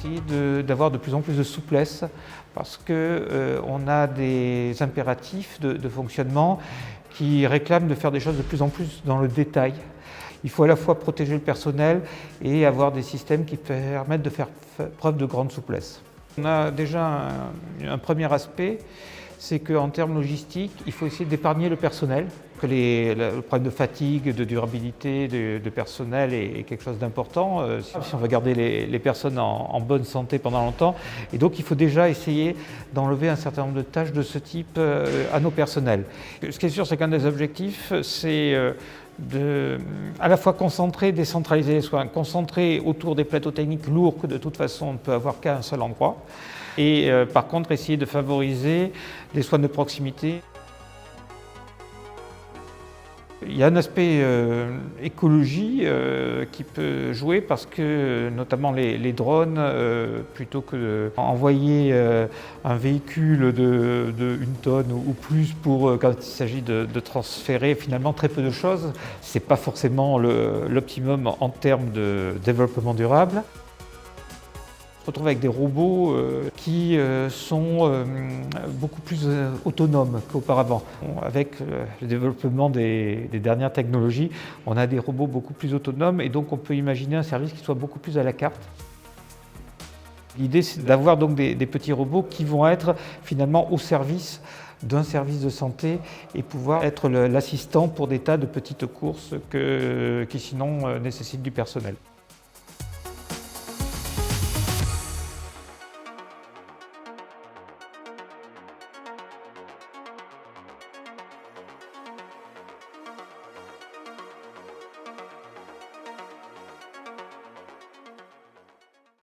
essayer d'avoir de plus en plus de souplesse parce qu'on a des impératifs de fonctionnement qui réclament de faire des choses de plus en plus dans le détail. Il faut à la fois protéger le personnel et avoir des systèmes qui permettent de faire preuve de grande souplesse. On a déjà un premier aspect, c'est qu'en termes logistiques, il faut essayer d'épargner le personnel, que le problème de fatigue, de durabilité de personnel est quelque chose d'important si on veut garder les personnes en bonne santé pendant longtemps. Et donc il faut déjà essayer d'enlever un certain nombre de tâches de ce type à nos personnels. Ce qui est sûr, c'est qu'un des objectifs, c'est à la fois concentrer, décentraliser les soins, concentrer autour des plateaux techniques lourds que de toute façon on ne peut avoir qu'à un seul endroit, et par contre essayer de favoriser des soins de proximité. Il y a un aspect écologie qui peut jouer parce que notamment les drones, plutôt que d'envoyer un véhicule de 1 tonne ou plus pour quand il s'agit de transférer finalement très peu de choses, ce n'est pas forcément l'optimum en termes de développement durable. On se retrouve avec des robots qui sont beaucoup plus autonomes qu'auparavant. Avec le développement des dernières technologies, on a des robots beaucoup plus autonomes et donc on peut imaginer un service qui soit beaucoup plus à la carte. L'idée, c'est d'avoir donc des petits robots qui vont être finalement au service d'un service de santé et pouvoir être l'assistant pour des tas de petites courses qui sinon nécessitent du personnel.